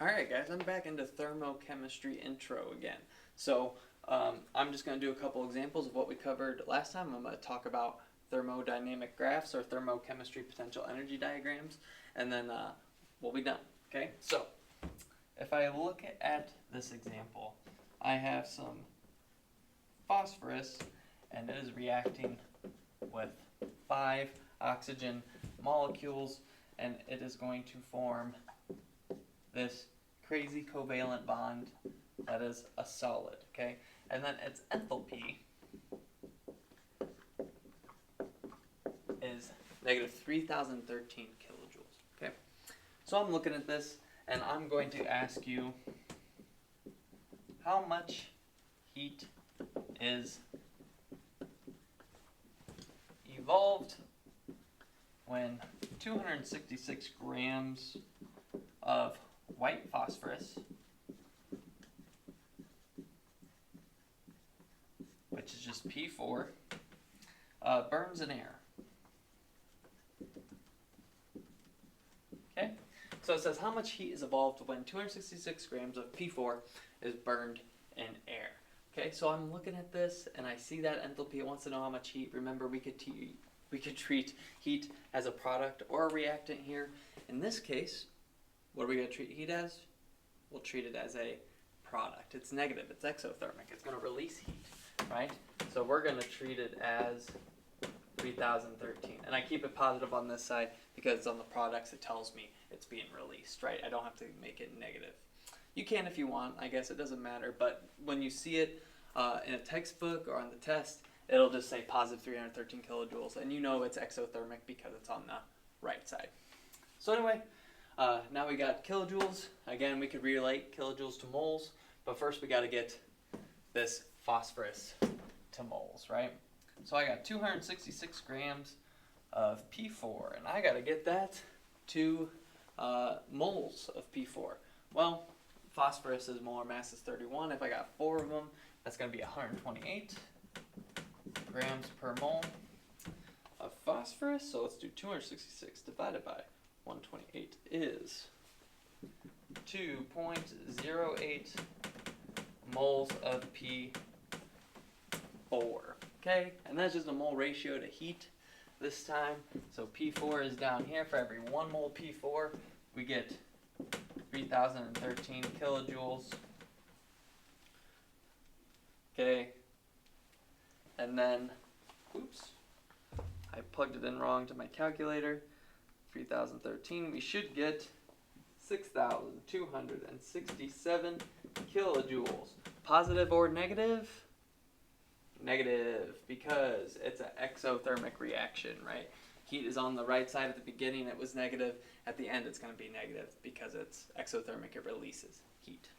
Alright guys, I'm back into thermochemistry intro again. So I'm just going to do a couple examples of what we covered last time. I'm going to talk about thermodynamic graphs or thermochemistry potential energy diagrams, and then we'll be done. Okay, so if I look at this example, I have some phosphorus and it is reacting with 5 oxygen molecules, and it is going to form this crazy covalent bond that is a solid, okay? And then its enthalpy is negative 3,013 kilojoules, okay? So I'm looking at this and I'm going to ask you how much heat is evolved when 266 grams of white phosphorus, which is just P4, burns in air. Okay, so it says how much heat is evolved when 266 grams of P4 is burned in air. Okay, so I'm looking at this and I see that enthalpy. It wants to know how much heat. Remember, we could treat heat as a product or a reactant here. In this case, what are we going to treat heat as? We'll treat it as a product. It's negative. It's exothermic. It's going to release heat, right? So we're going to treat it as 3013. And I keep it positive on this side because on the products it tells me it's being released, right? I don't have to make it negative. You can if you want. I guess it doesn't matter. But when you see it in a textbook or on the test, it'll just say positive 313 kilojoules. And you know it's exothermic because it's on the right side. So anyway, now we got kilojoules. Again, we could relate kilojoules to moles, but first we got to get this phosphorus to moles, right? So I got 266 grams of P4, and I got to get that to moles of P4. Well, phosphorus's molar mass is 31. If I got 4 of them, that's going to be 128 grams per mole of phosphorus. So let's do 266 divided by 128 is 2.08 moles of P4. Okay, and that's just a mole ratio to heat this time. So P4 is down here. For every 1 mole P4, we get 3,013 kilojoules. Okay, and then, oops, I plugged it in wrong to my calculator. 3,013, we should get 6,267 kilojoules. Positive or negative? Negative, because it's an exothermic reaction, right? Heat is on the right side at the beginning, it was negative. At the end, it's going to be negative because it's exothermic, it releases heat.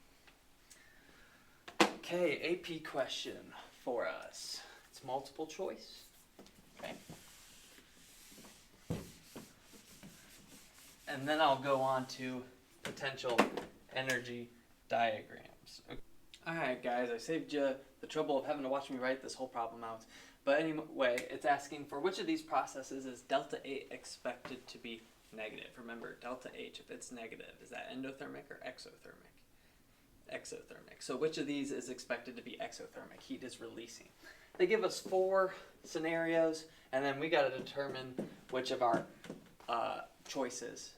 Okay, AP question for us. It's multiple choice. Okay. And then I'll go on to potential energy diagrams. Alright guys, I saved you the trouble of having to watch me write this whole problem out. But anyway, it's asking for which of these processes is delta A expected to be negative. Remember, delta H, if it's negative, is that endothermic or exothermic? Exothermic. So which of these is expected to be exothermic? Heat is releasing. They give us 4 scenarios, and then we got to determine which of our choices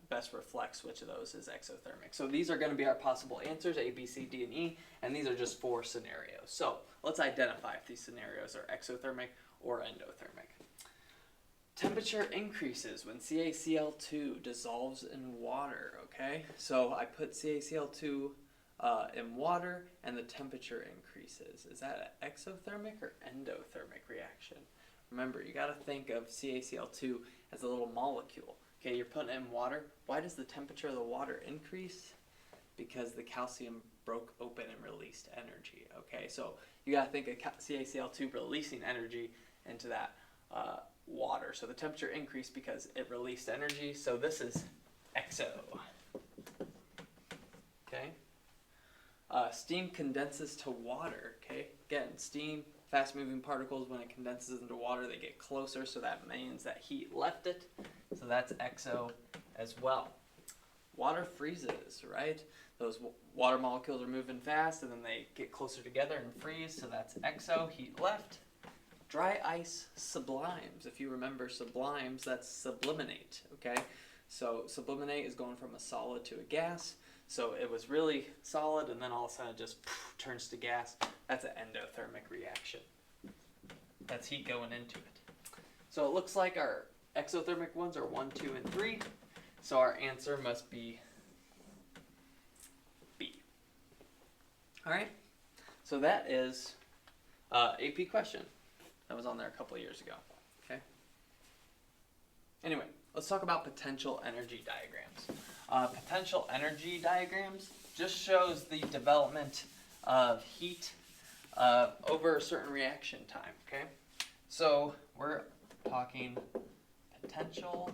best reflects which of those is exothermic. So these are going to be our possible answers, A, B, C, D, and E, and these are just 4 scenarios. So let's identify if these scenarios are exothermic or endothermic. Temperature increases when CaCl2 dissolves in water, okay? So I put CaCl2 in water and the temperature increases. Is that an exothermic or endothermic reaction? Remember, you got to think of CaCl2 as a little molecule. Okay, you're putting it in water. Why does the temperature of the water increase? Because the calcium broke open and released energy. Okay, so you got to think of CaCl2 releasing energy into that water. So the temperature increased because it released energy. So this is exo. Okay. Steam condenses to water. Okay, again, steam, fast-moving particles, when it condenses into water, they get closer, so that means that heat left it. So that's exo as well. water freezes, right? Those water molecules are moving fast, and then they get closer together and freeze, so that's exo, heat left. Dry ice sublimes. If you remember sublimes, that's sublimate, okay? So sublimate is going from a solid to a gas. So it was really solid, and then all of a sudden it just turns to gas. That's an endothermic reaction. That's heat going into it. So it looks like our exothermic ones are 1, 2, and 3. So our answer must be B. All right. So that is AP question. That was on there a couple of years ago. Okay. Anyway, let's talk about potential energy diagrams. Potential energy diagrams just shows the development of heat over a certain reaction time. Okay. So we're talking potential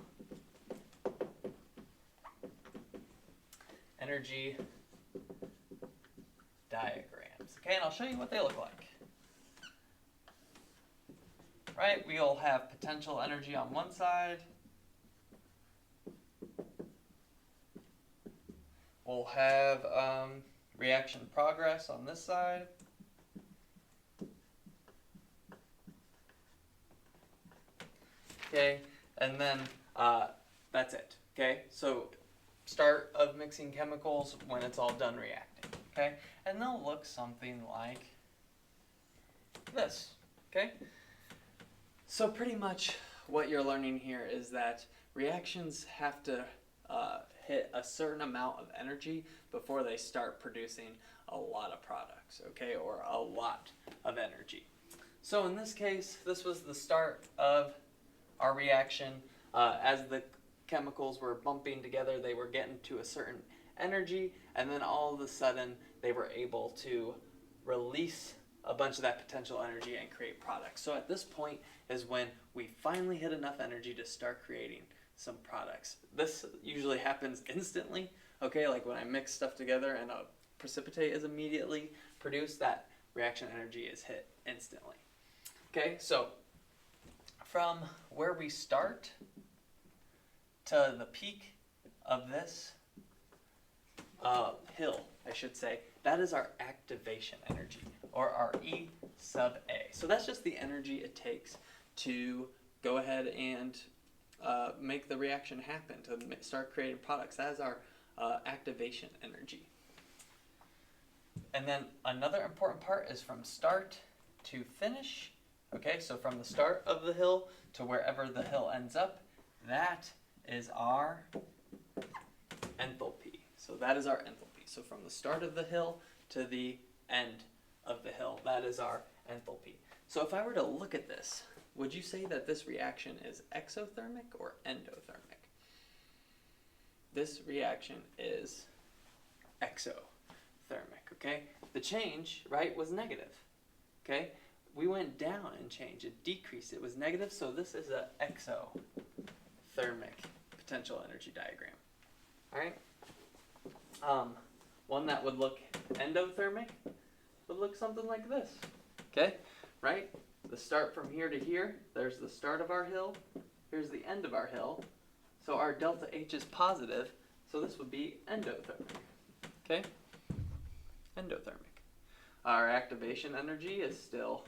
energy diagrams. Okay, and I'll show you what they look like. Right, we'll have potential energy on one side. We'll have reaction progress on this side. Okay, and then that's it. Okay, so start of mixing chemicals when it's all done reacting. Okay, and they'll look something like this. Okay, so pretty much what you're learning here is that reactions have to hit a certain amount of energy before they start producing a lot of products, okay, or a lot of energy. So in this case, this was the start of our reaction. As the chemicals were bumping together, they were getting to a certain energy, and then all of a sudden they were able to release a bunch of that potential energy and create products. So at this point is when we finally hit enough energy to start creating some products. This usually happens instantly, okay, like when I mix stuff together and a precipitate is immediately produced, that reaction energy is hit instantly. Okay, so from where we start to the peak of this hill, I should say, that is our activation energy, or our E sub A. So that's just the energy it takes to go ahead and make the reaction happen, to start creating products. That is our activation energy. And then another important part is from start to finish. Okay, so from the start of the hill to wherever the hill ends up, that is our enthalpy. So that is our enthalpy. So from the start of the hill to the end of the hill, that is our enthalpy. So if I were to look at this, would you say that this reaction is exothermic or endothermic? This reaction is exothermic, okay? The change, right, was negative, okay? We went down in change, it decreased, it was negative, so this is an exothermic potential energy diagram, all right? One that would look endothermic would look something like this, okay, right? The start from here to here, there's the start of our hill, here's the end of our hill, so our delta H is positive, so this would be endothermic, okay? Endothermic. Our activation energy is still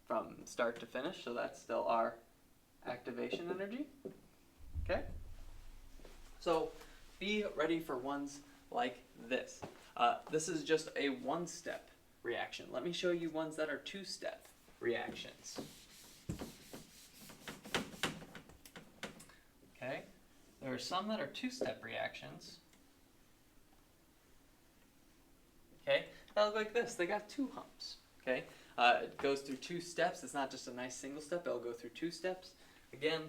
from start to finish, so that's still our activation energy, okay? So be ready for ones like this. This is just a one-step reaction. Let me show you ones that are two-step reactions. Okay, there are some that are two-step reactions. Okay, that look like this. They got two humps. Okay, it goes through two steps. It's not just a nice single step. It'll go through two steps. Again,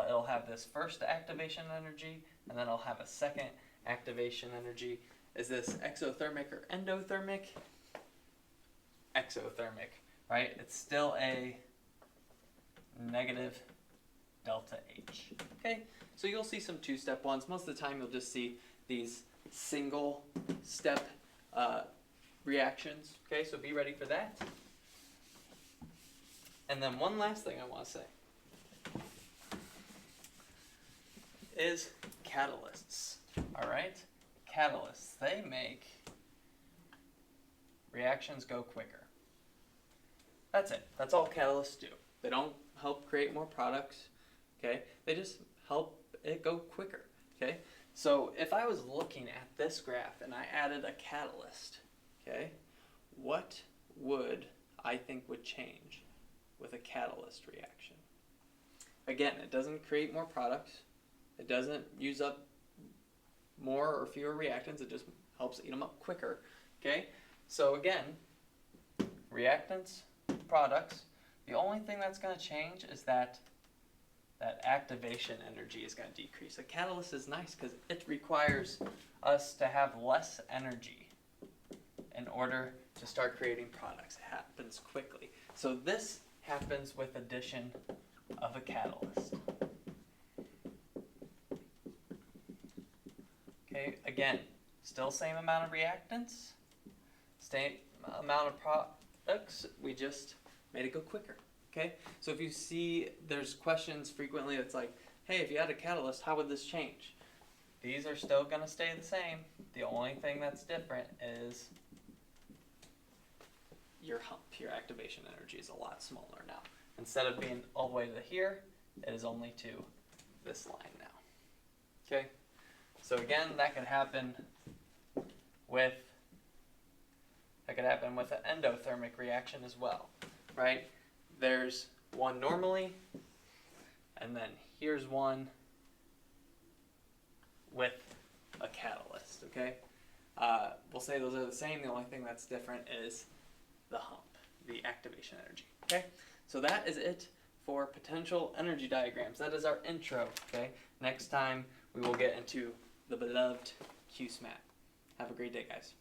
it'll have this first activation energy, and then it'll have a second activation energy. Is this exothermic or endothermic? Exothermic, right? It's still a negative delta H. Okay, so you'll see some two-step ones. Most of the time you'll just see these single-step reactions. Okay, so be ready for that. And then one last thing I want to say is catalysts. All right? Catalysts, they make reactions go quicker. That's it. That's all catalysts do. They don't help create more products, okay? They just help it go quicker, okay? So if I was looking at this graph and I added a catalyst, okay, what would I think would change with a catalyst reaction? Again, it doesn't create more products. It doesn't use up more or fewer reactants. It just helps eat them up quicker, okay? So again, reactants, products, the only thing that's going to change is that activation energy is going to decrease. A catalyst is nice because it requires us to have less energy in order to start creating products. It happens quickly. So this happens with addition of a catalyst. Okay, again, still same amount of reactants, same amount of products, we just made it go quicker. Okay, so if you see there's questions frequently that's like, hey, if you had a catalyst, how would this change? These are still going to stay the same. The only thing that's different is your hump, your activation energy is a lot smaller now. Instead of being all the way to here, it is only to this line now. Okay, so again, that could happen with an endothermic reaction as well, right? There's one normally, and then here's one with a catalyst, okay? We'll say those are the same. The only thing that's different is the hump, the activation energy, okay? So that is it for potential energy diagrams. That is our intro, okay? Next time we will get into the beloved QSMAP. Have a great day, guys.